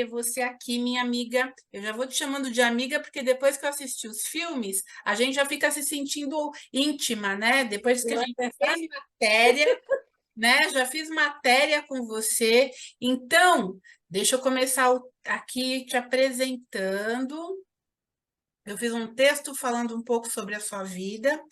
ter você aqui, minha amiga. Eu já vou te chamando de amiga, porque depois que eu assisti os filmes, a gente já fica se sentindo íntima, né? Depois que a Não é gente fez verdade? matéria, né? Já fiz matéria com você. Então, deixa eu começar aqui te apresentando. Eu fiz um texto falando um pouco sobre a sua vida.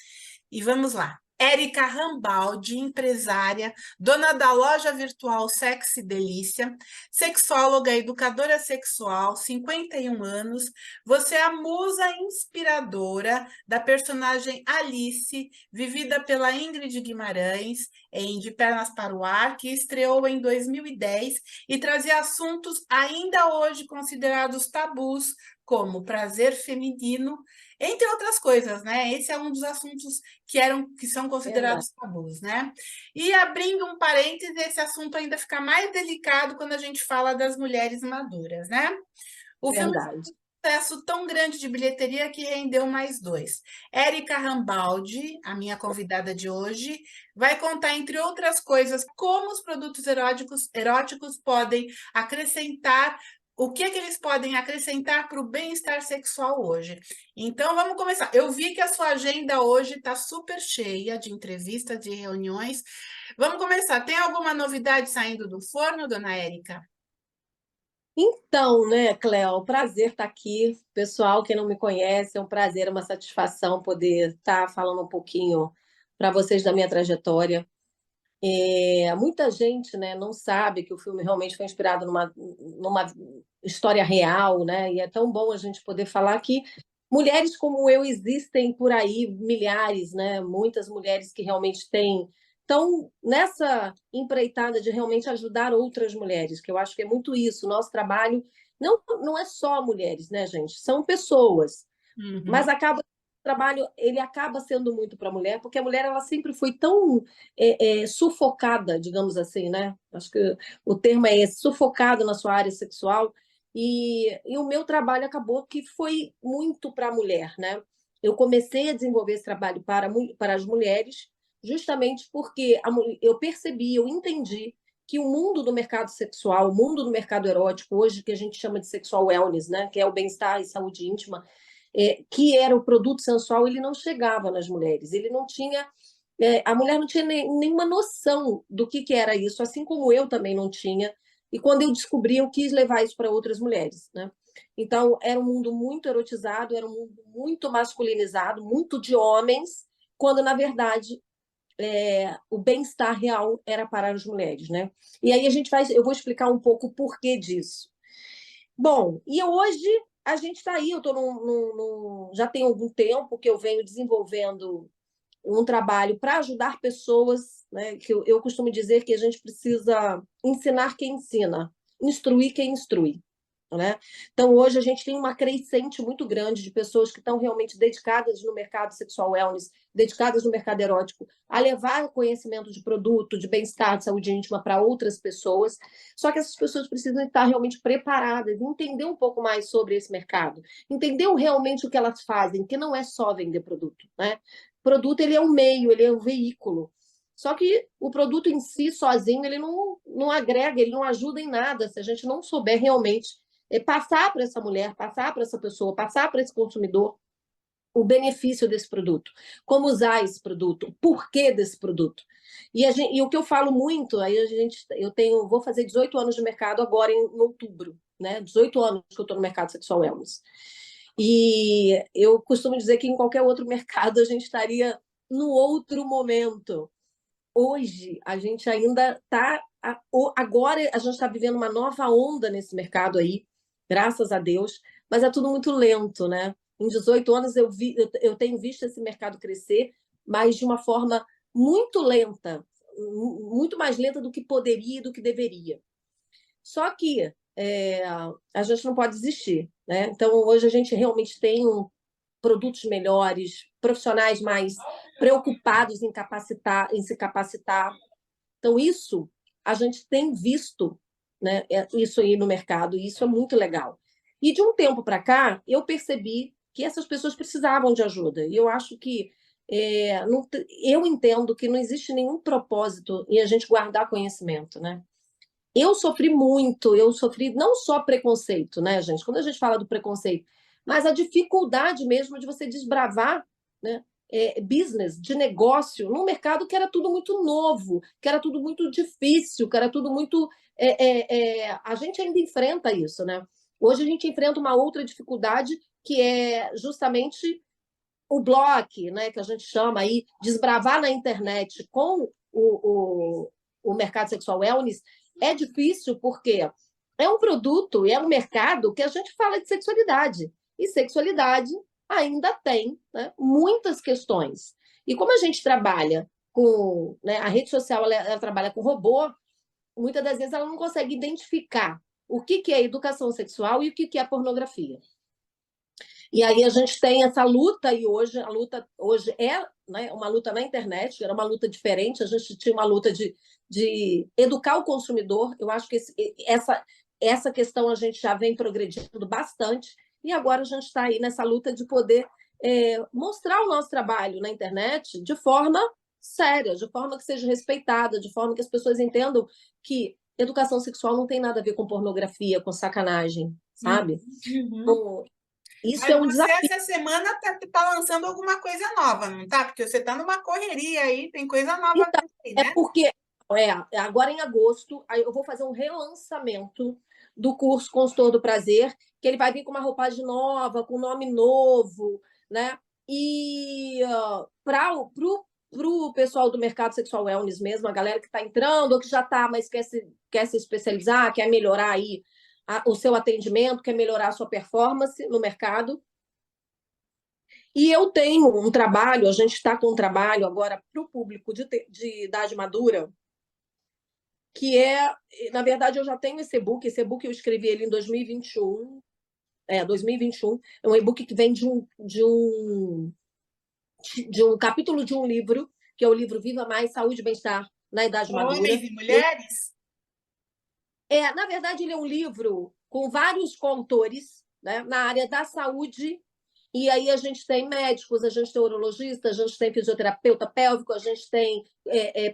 E vamos lá. Érica Rambaldi, empresária, dona da loja virtual Sexy Delícia, sexóloga, educadora sexual, 51 anos. Você é a musa inspiradora da personagem Alice, vivida pela Ingrid Guimarães, em De Pernas para o Ar, que estreou em 2010 e trazia assuntos ainda hoje considerados tabus, como prazer feminino, entre outras coisas, né? Esse é um dos assuntos que são Verdade. considerados tabus, né? E abrindo um parêntese, esse assunto ainda fica mais delicado quando a gente fala das mulheres maduras, né? O filme Verdade. fez um sucesso tão grande de bilheteria que rendeu mais dois. Érica Rambaldi, a minha convidada de hoje, vai contar, entre outras coisas, como os produtos eróticos podem acrescentar, o que é que eles podem acrescentar para o bem-estar sexual hoje. Então, vamos começar. Eu vi que a sua agenda hoje está super cheia de entrevistas, de reuniões. Vamos começar. Tem alguma novidade saindo do forno, dona Érica? Então, né, Cléo, prazer estar aqui. Pessoal, quem não me conhece, é um prazer, é uma satisfação poder estar falando um pouquinho para vocês da minha trajetória. Muita gente, né, não sabe que o filme realmente foi inspirado numa história real, né? E é tão bom a gente poder falar que mulheres como eu existem por aí, milhares, né? Muitas mulheres que realmente estão nessa empreitada de realmente ajudar outras mulheres, que eu acho que é muito isso. O nosso trabalho não é só mulheres, né, gente? São pessoas, mas Uhum. acaba o trabalho ele acaba sendo muito para a mulher, porque a mulher ela sempre foi tão sufocada, digamos assim, né? Acho que o termo é esse, sufocada na sua área sexual. E o meu trabalho acabou que foi muito para a mulher, né? Eu comecei a desenvolver esse trabalho para as mulheres, justamente porque eu percebi, eu entendi que o mundo do mercado sexual, o mundo do mercado erótico, hoje que a gente chama de sexual wellness, né? Que é o bem-estar e saúde íntima, que era o produto sensual, ele não chegava nas mulheres. Ele não tinha. A mulher não tinha nenhuma noção do que era isso, assim como eu também não tinha. E quando eu descobri, eu quis levar isso para outras mulheres, né? Então, era um mundo muito erotizado, era um mundo muito masculinizado, muito de homens, quando, na verdade, o bem-estar real era para as mulheres, né? E aí eu vou explicar um pouco o porquê disso. Bom, e hoje a gente está aí, eu tô já tem algum tempo que eu venho desenvolvendo um trabalho para ajudar pessoas, né? Que eu costumo dizer que a gente precisa ensinar quem ensina, instruir quem instrui. Né? Então, hoje a gente tem uma crescente muito grande de pessoas que estão realmente dedicadas no mercado sexual wellness, dedicadas no mercado erótico, a levar conhecimento de produto, de bem-estar, de saúde íntima para outras pessoas. Só que essas pessoas precisam estar realmente preparadas, entender um pouco mais sobre esse mercado, entender realmente o que elas fazem, que não é só vender produto. Né? O produto ele é um meio, ele é um veículo. Só que o produto em si, sozinho, ele não agrega, ele não ajuda em nada se a gente não souber realmente passar para essa mulher, passar para essa pessoa, passar para esse consumidor o benefício desse produto, como usar esse produto, o porquê desse produto. E o que eu falo muito, vou fazer 18 anos de mercado agora em outubro, né? 18 anos que eu estou no mercado sexual wellness. E eu costumo dizer que em qualquer outro mercado a gente estaria no outro momento. Hoje a gente ainda está. Agora a gente está vivendo uma nova onda nesse mercado aí, graças a Deus, mas é tudo muito lento, né? Em 18 anos eu tenho visto esse mercado crescer, mas de uma forma muito lenta, muito mais lenta do que poderia e do que deveria. Só que a gente não pode desistir, né? Então hoje a gente realmente tem produtos melhores, profissionais mais preocupados em se capacitar. Então, isso a gente tem visto, né, isso aí no mercado, e isso é muito legal. E de um tempo para cá, eu percebi que essas pessoas precisavam de ajuda. E eu acho que eu entendo que não existe nenhum propósito em a gente guardar conhecimento, né? Eu sofri não só preconceito, né, gente? Quando a gente fala do preconceito, mas a dificuldade mesmo de você desbravar, né, business, de negócio, num mercado que era tudo muito novo, que era tudo muito difícil, que era tudo muito. A gente ainda enfrenta isso, né? Hoje a gente enfrenta uma outra dificuldade que é justamente o blog, né, que a gente chama aí, desbravar na internet com o mercado sexual wellness é difícil porque é um produto e é um mercado que a gente fala de sexualidade. E sexualidade ainda tem, né, muitas questões. E como a gente trabalha com, né, a rede social, ela trabalha com robô, muitas das vezes ela não consegue identificar o que é educação sexual e o que é pornografia. E aí a gente tem essa luta, e hoje a luta hoje é, né, uma luta na internet, era uma luta diferente, a gente tinha uma luta de educar o consumidor. Eu acho que essa questão a gente já vem progredindo bastante, e agora a gente está aí nessa luta de poder mostrar o nosso trabalho na internet de forma séria, de forma que seja respeitada, de forma que as pessoas entendam que educação sexual não tem nada a ver com pornografia, com sacanagem, sabe? Uhum. Então, isso Mas é um você, desafio. essa semana, tá lançando alguma coisa nova, não tá? Porque você tá numa correria aí, tem coisa nova Então, vindo aí, é né? porque agora em agosto aí eu vou fazer um relançamento do curso Consultor do Prazer, que ele vai vir com uma roupagem nova, com nome novo, né? E para o pessoal do mercado sexual wellness mesmo, a galera que está entrando ou que já está, mas quer se especializar, quer melhorar aí o seu atendimento, quer melhorar a sua performance no mercado. E eu tenho um trabalho, a gente está com um trabalho agora para o público de idade madura, que na verdade, eu já tenho esse e-book eu escrevi ele em 2021, 2021, é um e-book que vem de um capítulo de um livro, que é o livro Viva Mais, Saúde e Bem-Estar na Idade Homens Madura. e mulheres? Na verdade, ele é um livro com vários coautores, né, na área da saúde. E aí a gente tem médicos, a gente tem urologista, a gente tem fisioterapeuta pélvico, a gente tem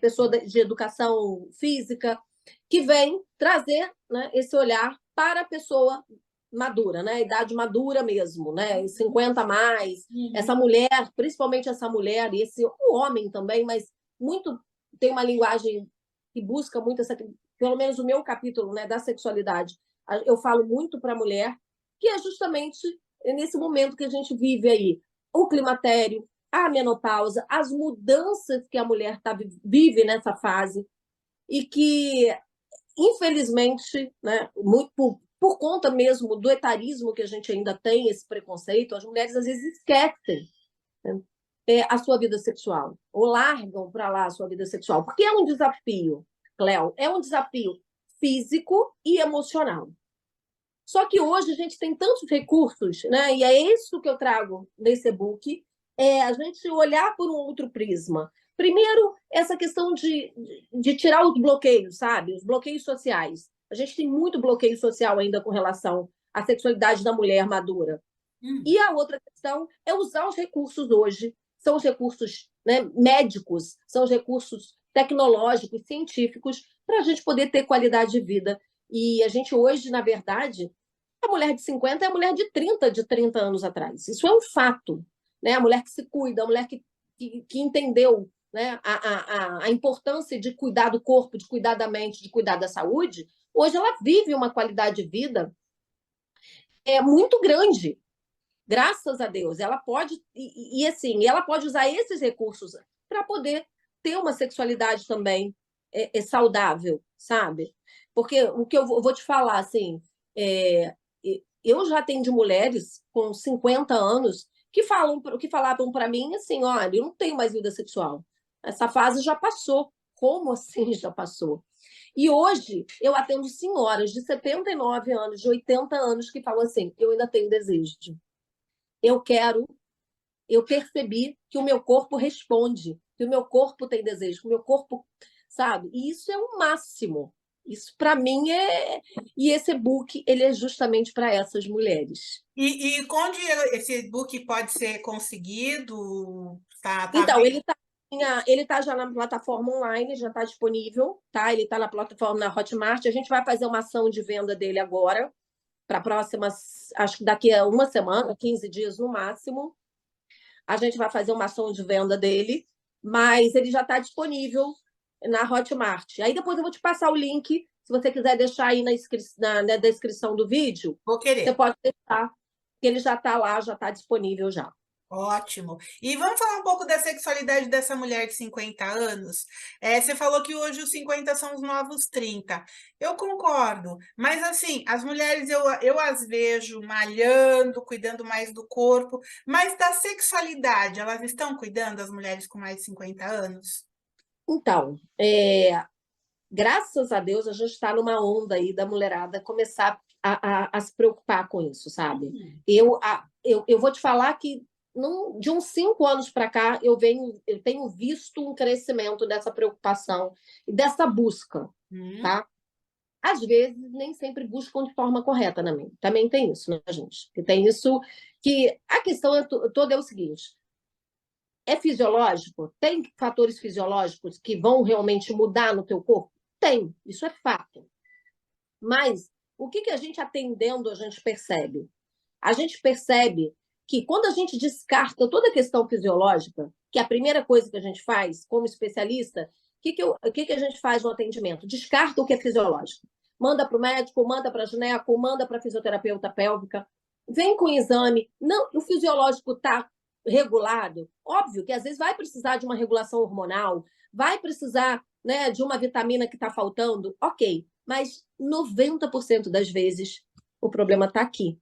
pessoa de educação física, que vem trazer, né, esse olhar para a pessoa madura, né, idade madura mesmo, né, 50 a mais, essa Uhum. mulher, principalmente essa mulher, e o homem também, mas muito tem uma linguagem que busca muito essa, pelo menos o meu capítulo, né, da sexualidade, eu falo muito para a mulher, que é justamente nesse momento que a gente vive aí, o climatério, a menopausa, as mudanças que a mulher vive nessa fase e que, infelizmente, né, muito por conta mesmo do etarismo que a gente ainda tem, esse preconceito, as mulheres às vezes esquecem, né, a sua vida sexual, ou largam para lá a sua vida sexual, porque é um desafio, Cléo, é um desafio físico e emocional. Só que hoje a gente tem tantos recursos, né? E é isso que eu trago nesse e-book, é a gente olhar por um outro prisma. Primeiro, essa questão de tirar os bloqueios, sabe? Os bloqueios sociais. A gente tem muito bloqueio social ainda com relação à sexualidade da mulher madura. E a outra questão é usar os recursos hoje, são os recursos, né, médicos, são os recursos tecnológicos, científicos, para a gente poder ter qualidade de vida. E a gente hoje, na verdade, a mulher de 50 é a mulher de 30 anos atrás. Isso é um fato. Né? A mulher que se cuida, a mulher que entendeu, né, a importância de cuidar do corpo, de cuidar da mente, de cuidar da saúde, hoje ela vive uma qualidade de vida muito grande. Graças a Deus, ela pode, assim, ela pode usar esses recursos para poder ter uma sexualidade também saudável, sabe? Porque o que eu vou te falar, assim, é, eu já atendi mulheres com 50 anos que falavam para mim assim, olha, eu não tenho mais vida sexual. Essa fase já passou. Como assim já passou? E hoje eu atendo senhoras de 79 anos, de 80 anos que falam assim, eu ainda tenho desejo. Eu quero, eu percebi que o meu corpo responde, que o meu corpo tem desejo, que o meu corpo, sabe? E isso é o máximo. Isso para mim é. E esse e-book ele é justamente para essas mulheres. E onde esse book pode ser conseguido? Tá Então, vendo? Ele está já na plataforma online, já está disponível, tá? Ele está na plataforma na Hotmart. A gente vai fazer uma ação de venda dele agora, para próximas, acho que daqui a uma semana, 15 dias no máximo. A gente vai fazer uma ação de venda dele, mas ele já está disponível na Hotmart. Aí depois eu vou te passar o link, se você quiser deixar aí na descrição do vídeo, Vou você querer. pode deixar, que ele já está lá, já está disponível já. Ótimo. E vamos falar um pouco da sexualidade dessa mulher de 50 anos. Você falou que hoje os 50 são os novos 30. Eu concordo, mas assim, as mulheres eu as vejo malhando, cuidando mais do corpo, mas da sexualidade, elas estão cuidando, as mulheres com mais de 50 anos? Então, graças a Deus, a gente está numa onda aí da mulherada começar a se preocupar com isso, sabe? Eu vou te falar que de uns 5 anos para cá eu tenho visto um crescimento dessa preocupação e dessa busca, Hum, tá? Às vezes nem sempre buscam de forma correta, né? Também tem isso, né, gente? Que tem isso que a questão toda é o seguinte: é fisiológico? Tem fatores fisiológicos que vão realmente mudar no teu corpo? Tem, isso é fato. Mas o que a gente atendendo, a gente percebe? A gente percebe que quando a gente descarta toda a questão fisiológica, que é a primeira coisa que a gente faz como especialista, o que a gente faz no atendimento? Descarta o que é fisiológico. Manda para o médico, manda para a gineco, manda para a fisioterapeuta pélvica, vem com o exame. Não, o fisiológico está regulado. Óbvio que às vezes vai precisar de uma regulação hormonal, vai precisar, né, de uma vitamina que está faltando, ok. Mas 90% das vezes o problema está aqui,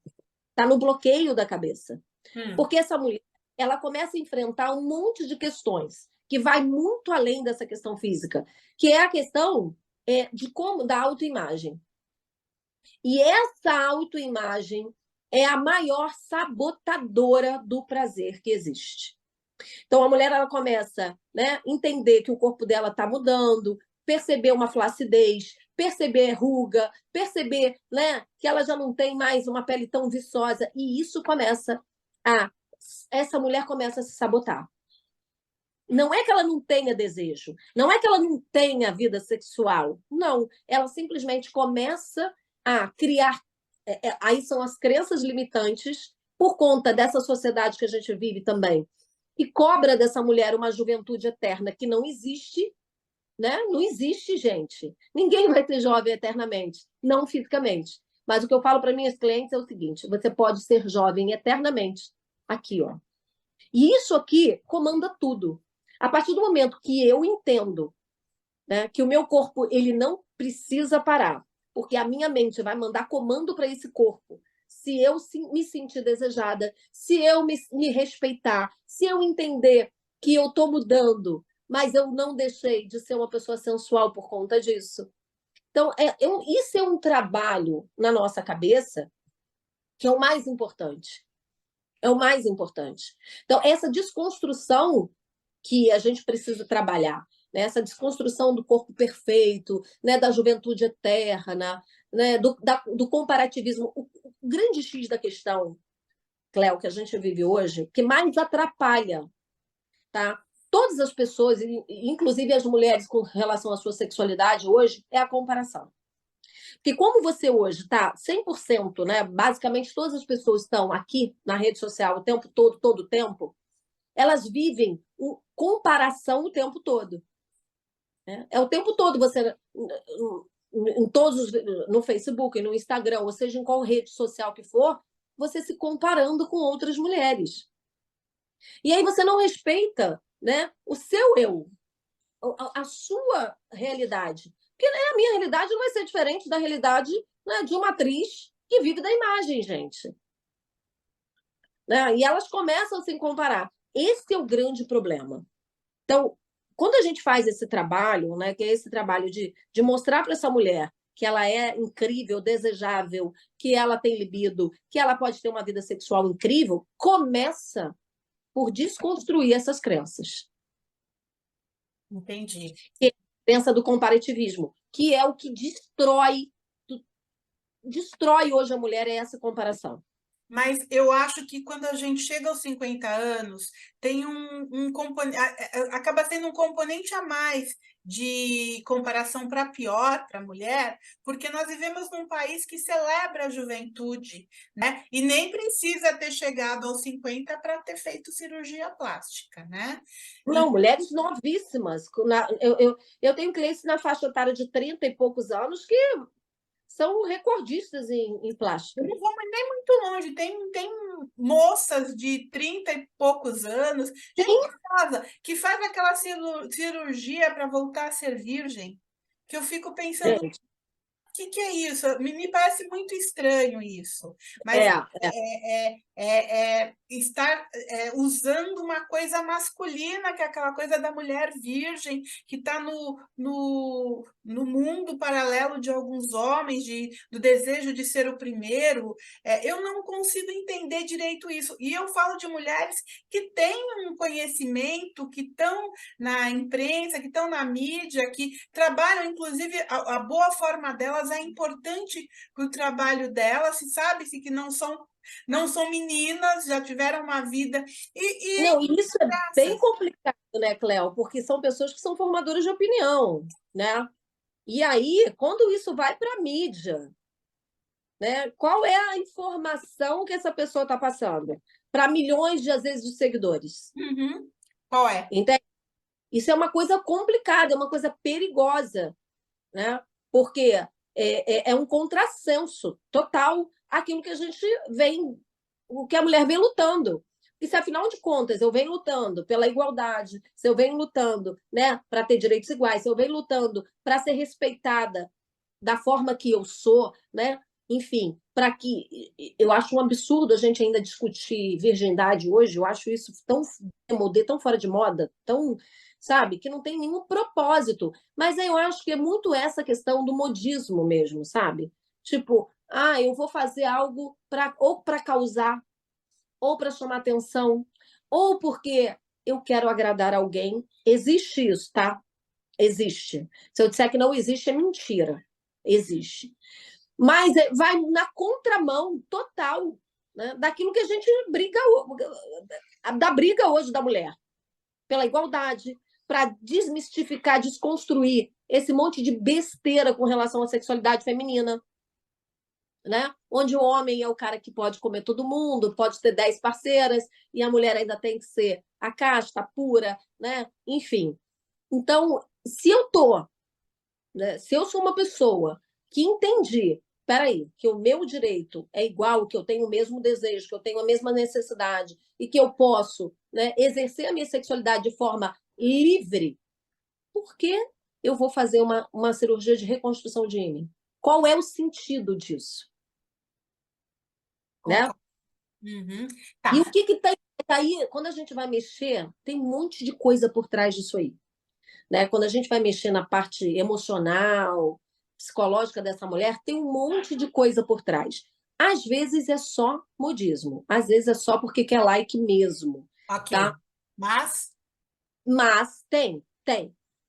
está no bloqueio da cabeça. hum, Porque essa mulher, ela começa a enfrentar um monte de questões que vai muito além dessa questão física, que é a questão de como da autoimagem. E essa autoimagem é a maior sabotadora do prazer que existe. Então a mulher ela começa, né, entender que o corpo dela está mudando, perceber uma flacidez, perceber ruga, perceber, né, que ela já não tem mais uma pele tão viçosa e isso começa a essa mulher começa a se sabotar. Não é que ela não tenha desejo, não é que ela não tenha vida sexual, não, ela simplesmente começa a criar, aí são as crenças limitantes por conta dessa sociedade que a gente vive também, e cobra dessa mulher uma juventude eterna que não existe, né? Não existe, gente. Ninguém vai ser jovem eternamente, não fisicamente. Mas o que eu falo para minhas clientes é o seguinte: você pode ser jovem eternamente aqui, ó. E isso aqui comanda tudo. A partir do momento que eu entendo, né, que o meu corpo ele não precisa parar, porque a minha mente vai mandar comando para esse corpo. Se eu me sentir desejada, se eu me respeitar, se eu entender que eu estou mudando, mas eu não deixei de ser uma pessoa sensual por conta disso. Então, isso é um trabalho na nossa cabeça que é o mais importante. É o mais importante. Então, essa desconstrução que a gente precisa trabalhar, né? Essa desconstrução do corpo perfeito, né? Da juventude eterna, né? Do comparativismo. O grande X da questão, Cléo, que a gente vive hoje, que mais atrapalha, tá? Todas as pessoas, inclusive as mulheres com relação à sua sexualidade hoje, é a comparação. Porque como você hoje está 100%, né? Basicamente todas as pessoas estão aqui na rede social o tempo todo o tempo, elas vivem comparação o tempo todo. Né? É o tempo todo você em todos no Facebook, no Instagram, ou seja, em qual rede social que for, você se comparando com outras mulheres. E aí você não respeita, né, o seu eu, a sua realidade. Porque né, a minha realidade não vai ser diferente da realidade, né, de uma atriz que vive da imagem, gente. Né? E elas começam a se comparar. Esse é o grande problema. Então, quando a gente faz esse trabalho, né, que é esse trabalho de mostrar para essa mulher que ela é incrível, desejável, que ela tem libido, que ela pode ter uma vida sexual incrível, começa por desconstruir essas crenças. entendi. Que é a crença do comparativismo, que é o que destrói hoje a mulher, é essa comparação. Mas eu acho que quando a gente chega aos 50 anos, tem um componente, acaba sendo um componente a mais de comparação para pior para a mulher, porque nós vivemos num país que celebra a juventude, né? E nem precisa ter chegado aos 50 para ter feito cirurgia plástica, né? Não, mulheres novíssimas. Eu tenho clientes na faixa etária de 30 e poucos anos que são recordistas em Eu plástica. não vou nem muito longe, tem moças de 30 e poucos anos, gente idosa, que faz aquela cirurgia para voltar a ser virgem, que eu fico pensando, Gente, que é isso? Me parece muito estranho isso, mas é. estar usando uma coisa masculina, que é aquela coisa da mulher virgem, que está no mundo paralelo de alguns homens, do desejo de ser o primeiro. Eu não consigo entender direito isso. E eu falo de mulheres que têm um conhecimento, que estão na imprensa, que estão na mídia, que trabalham, inclusive, a boa forma delas é importante para o trabalho delas, se sabe-se que não são meninas, já tiveram uma vida, e Não, e isso é bem graças. complicado, né, Cléo? Porque são pessoas que são formadoras de opinião, né? E aí, quando isso vai para a mídia, né? Qual é a informação que essa pessoa está passando para milhões de, às vezes, de seguidores? Uhum. Qual é? Entende? Isso é uma coisa complicada, é uma coisa perigosa, né? Porque é um contrassenso total aquilo que a gente vem, o que a mulher vem lutando. E se, afinal de contas, eu venho lutando pela igualdade, se eu venho lutando, né, para ter direitos iguais, se eu venho lutando para ser respeitada da forma que eu sou, né? Enfim, para que eu acho um absurdo a gente ainda discutir virgindade hoje, eu acho isso tão demodê, tão fora de moda, tão, sabe, que não tem nenhum propósito. Mas eu acho que é muito essa questão do modismo mesmo, sabe? Tipo, eu vou fazer algo para ou para causar, ou para chamar atenção, ou porque eu quero agradar alguém. Existe isso, tá? Existe. Se eu disser que não existe, é mentira. Existe. Mas vai na contramão total, né, daquilo que a gente briga, da briga hoje da mulher, pela igualdade, para desmistificar, desconstruir esse monte de besteira com relação à sexualidade feminina, né? Onde o homem é o cara que pode comer todo mundo, pode ter 10 parceiras, e a mulher ainda tem que ser a casta, pura, né? Enfim. Então, se eu tô, né, se eu sou uma pessoa que entendi, peraí, que o meu direito é igual, que eu tenho o mesmo desejo, que eu tenho a mesma necessidade e que eu posso, né, exercer a minha sexualidade de forma livre, por que eu vou fazer uma cirurgia de reconstrução de ímen? Qual é o sentido disso? Né? Concordo. Uhum. E Tá. o que está aí, quando a gente vai mexer, tem um monte de coisa por trás disso aí. Né? Quando a gente vai mexer na parte emocional, psicológica dessa mulher, tem um monte de coisa por trás. Às vezes é só modismo, às vezes é só porque quer like mesmo, tá? Ok. Mas, Mas tem.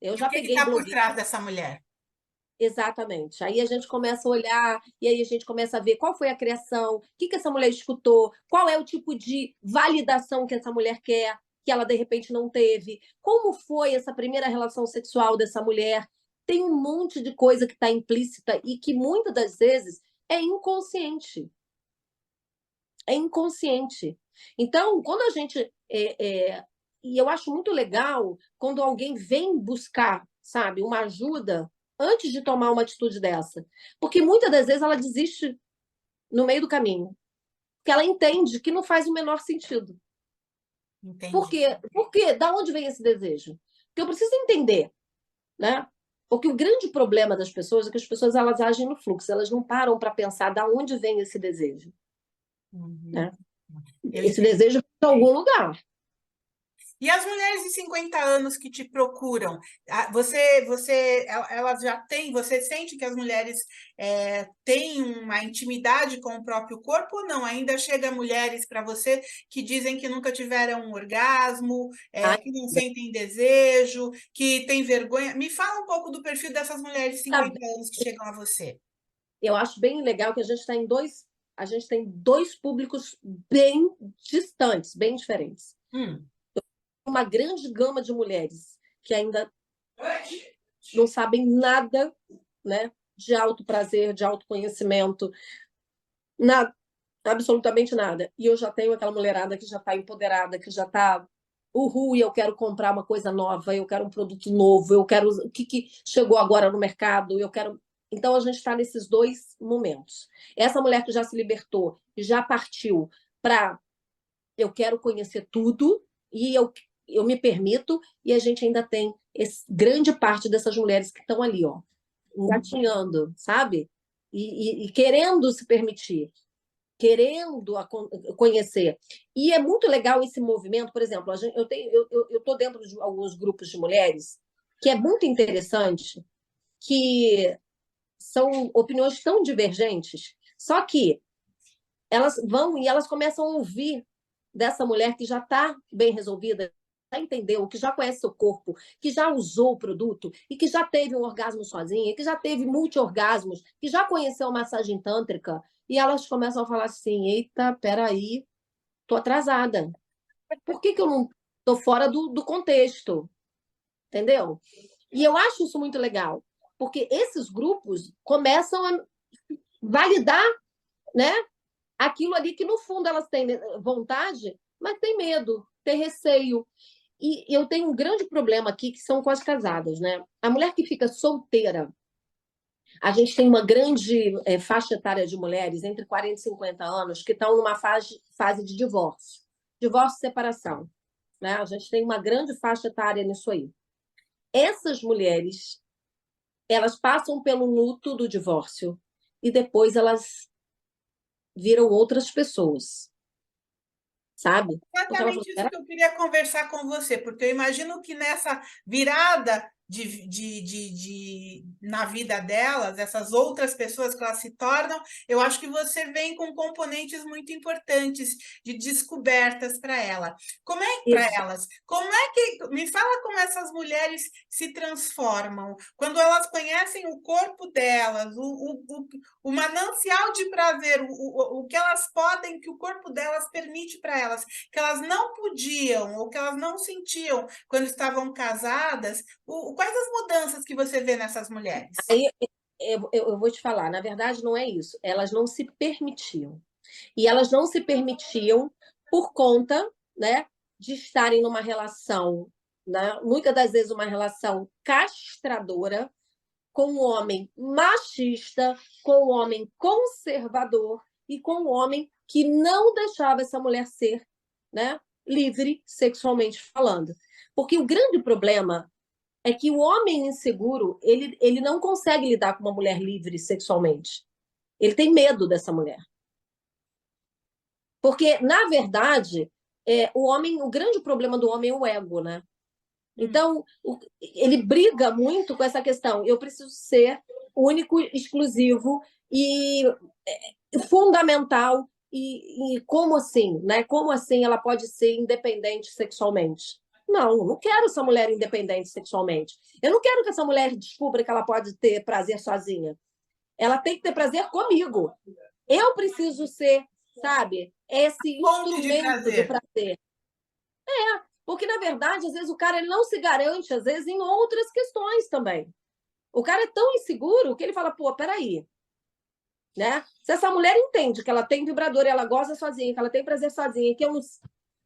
Eu e o já que peguei está por blogueira, trás dessa mulher? exatamente. Aí a gente começa a olhar e aí a gente começa a ver qual foi a criação, o que essa mulher escutou, qual é o tipo de validação que essa mulher quer, que ela de repente não teve, como foi essa primeira relação sexual dessa mulher. Tem um monte de coisa que está implícita e que muitas das vezes é inconsciente. É inconsciente. Então, quando a gente. E eu acho muito legal quando alguém vem buscar, sabe, uma ajuda antes de tomar uma atitude dessa. Porque muitas das vezes ela desiste no meio do caminho. Porque ela entende que não faz o menor sentido. Por Entendi. quê? Porque da onde vem esse desejo? Porque eu preciso entender, né? Porque o grande problema das pessoas é que as pessoas elas agem no fluxo, elas não param para pensar da onde vem esse desejo, Uhum. né? Eu Esse entendi. desejo vem de algum lugar. E as mulheres de 50 anos que te procuram, elas já têm, você sente que as mulheres têm uma intimidade com o próprio corpo ou não? Ainda chega mulheres para você que dizem que nunca tiveram um orgasmo, que não sentem desejo, que têm vergonha. Me fala um pouco do perfil dessas mulheres de 50 anos que chegam a você. Eu acho bem legal que a gente está em dois. a gente tem dois públicos bem distantes, bem diferentes. Uma grande gama de mulheres que ainda não sabem nada, né, de autoprazer, de autoconhecimento, nada, absolutamente nada. E eu já tenho aquela mulherada que já está empoderada, que já está uhul, e eu quero comprar uma coisa nova, eu quero um produto novo, eu quero o que chegou agora no mercado, eu quero. Então a gente está nesses dois momentos. Essa mulher que já se libertou, já partiu para eu quero conhecer tudo e eu me permito, e a gente ainda tem grande parte dessas mulheres que estão ali, ó, engatinhando, sabe? E querendo se permitir, querendo conhecer. E é muito legal esse movimento, por exemplo, eu estou dentro de alguns grupos de mulheres que é muito interessante, que são opiniões tão divergentes, só que elas vão e elas começam a ouvir dessa mulher que já está bem resolvida, já entendeu, que já conhece seu corpo, que já usou o produto e que já teve um orgasmo sozinha, que já teve multi-orgasmos, que já conheceu a massagem tântrica, e elas começam a falar assim: eita, peraí, tô atrasada. Por que eu não tô fora do contexto? Entendeu? E eu acho isso muito legal, porque esses grupos começam a validar, né, aquilo ali que, no fundo, elas têm vontade, mas têm medo, têm receio. E eu tenho um grande problema aqui, que são com as casadas, né? A mulher que fica solteira, a gente tem uma grande faixa etária de mulheres entre 40 e 50 anos que estão numa fase de divórcio. Divórcio e separação. Né? A gente tem uma grande faixa etária nisso aí. Essas mulheres, elas passam pelo luto do divórcio e depois elas viram outras pessoas, sabe? Porque ela falou, Exatamente isso que eu queria conversar com você, porque eu imagino que nessa virada na vida delas, essas outras pessoas que elas se tornam, eu acho que você vem com componentes muito importantes de descobertas para ela. Como é para elas? Como é que me fala como essas mulheres se transformam quando elas conhecem o corpo delas, o manancial de prazer, o que elas podem, que o corpo delas permite para elas, que elas não podiam ou que elas não sentiam quando estavam casadas. Quais as mudanças que você vê nessas mulheres? Aí eu vou te falar, na verdade não é isso. Elas não se permitiam. E elas não se permitiam por conta, né, de estarem numa relação, né, muitas das vezes uma relação castradora, com um homem machista, com um homem conservador e com um homem que não deixava essa mulher ser, né, livre sexualmente falando. Porque o grande problema é que o homem inseguro, ele não consegue lidar com uma mulher livre sexualmente. Ele tem medo dessa mulher. Porque, na verdade, o grande problema do homem é o ego, né? Então, ele briga muito com essa questão. Eu preciso ser único, exclusivo e fundamental. E como assim, né? Como assim ela pode ser independente sexualmente? Não, eu não quero essa mulher independente sexualmente. Eu não quero que essa mulher descubra que ela pode ter prazer sozinha. Ela tem que ter prazer comigo. Eu preciso ser, sabe, esse Fonte de instrumento do prazer. prazer. Porque, na verdade, às vezes o cara ele não se garante, às vezes, em outras questões também. O cara é tão inseguro que ele fala, pô, peraí, né? Se essa mulher entende que ela tem vibrador e ela goza sozinha, que ela tem prazer sozinha, que eu não,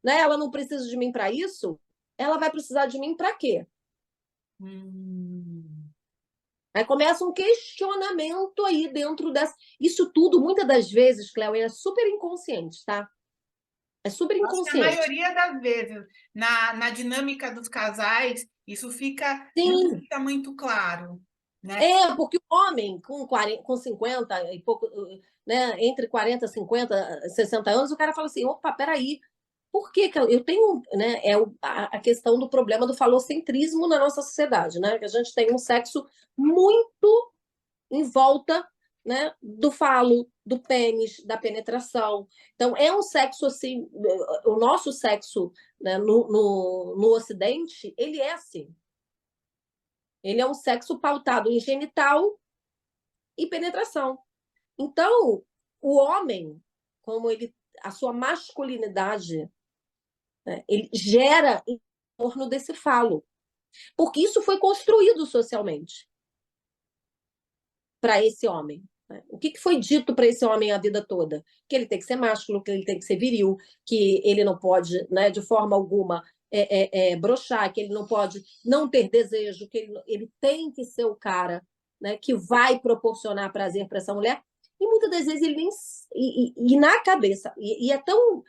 né, ela não precisa de mim para isso, ela vai precisar de mim para quê? Aí começa um questionamento aí dentro dessa. Isso tudo, muitas das vezes, Cléo, é super inconsciente, tá? É super Acho que a inconsciente. maioria das vezes, na dinâmica dos casais, isso fica, não Sim, fica muito claro, né? porque o homem com 40, com 50 e pouco, né, entre 40, 50, 60 anos, o cara fala assim: opa, peraí, por que que eu tenho, né, a questão do problema do falocentrismo na nossa sociedade, né? Que a gente tem um sexo muito em volta, né, do falo, do pênis, da penetração. Então, é um sexo assim, o nosso sexo, né, no Ocidente, ele é assim. Ele é um sexo pautado em genital e penetração. Então, o homem, como a sua masculinidade, né, ele gera em torno desse falo, porque isso foi construído socialmente para esse homem. Né? O que foi dito para esse homem a vida toda? Que ele tem que ser másculo, que ele tem que ser viril, que ele não pode, né, de forma alguma, broxar, que ele não pode não ter desejo, que ele tem que ser o cara, né, que vai proporcionar prazer para essa mulher. E muitas das vezes ele nem. E na cabeça. E é tão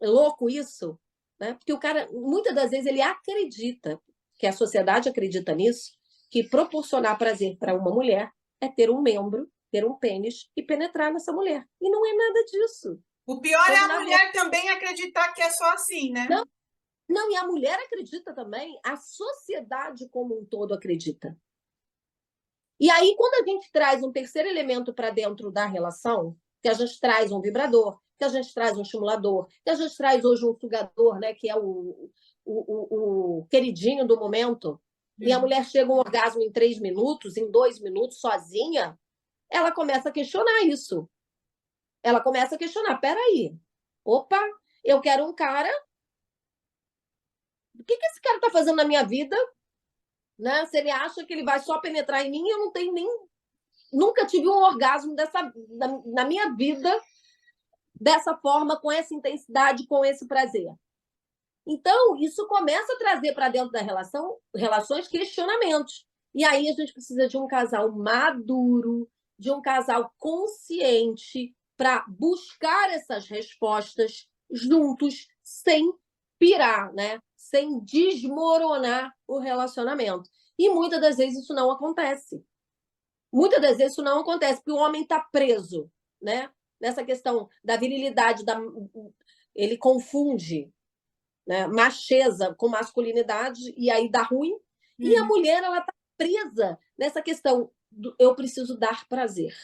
louco isso, né? Porque o cara, muitas das vezes, ele acredita, que a sociedade acredita nisso, que proporcionar prazer para uma mulher é ter um membro, ter um pênis e penetrar nessa mulher. E não é nada disso. O pior é Quando, a na mulher também acreditar que é só assim, né? Não, não, e a mulher acredita também, a sociedade como um todo acredita. E aí, quando a gente traz um terceiro elemento para dentro da relação, que a gente traz um vibrador, que a gente traz um estimulador, que a gente traz hoje um sugador, né, que é o queridinho do momento, e a mulher chega a um orgasmo em 3 minutos, em 2 minutos, sozinha, ela começa a questionar isso. Ela começa a questionar, peraí, opa, eu quero um cara, o que esse cara está fazendo na minha vida? Né? Se ele acha que ele vai só penetrar em mim, eu não tenho nem. Nunca tive um orgasmo na minha vida dessa forma, com essa intensidade, com esse prazer. Então, isso começa a trazer para dentro da relações questionamentos. E aí a gente precisa de um casal maduro, de um casal consciente para buscar essas respostas juntos, sem pirar, né? Sem desmoronar o relacionamento. E muitas das vezes isso não acontece. Muitas das vezes isso não acontece, porque o homem está preso, né? Nessa questão da virilidade, ele confunde, né, macheza com masculinidade e aí dá ruim. E a mulher, ela está presa nessa questão do eu preciso dar prazer.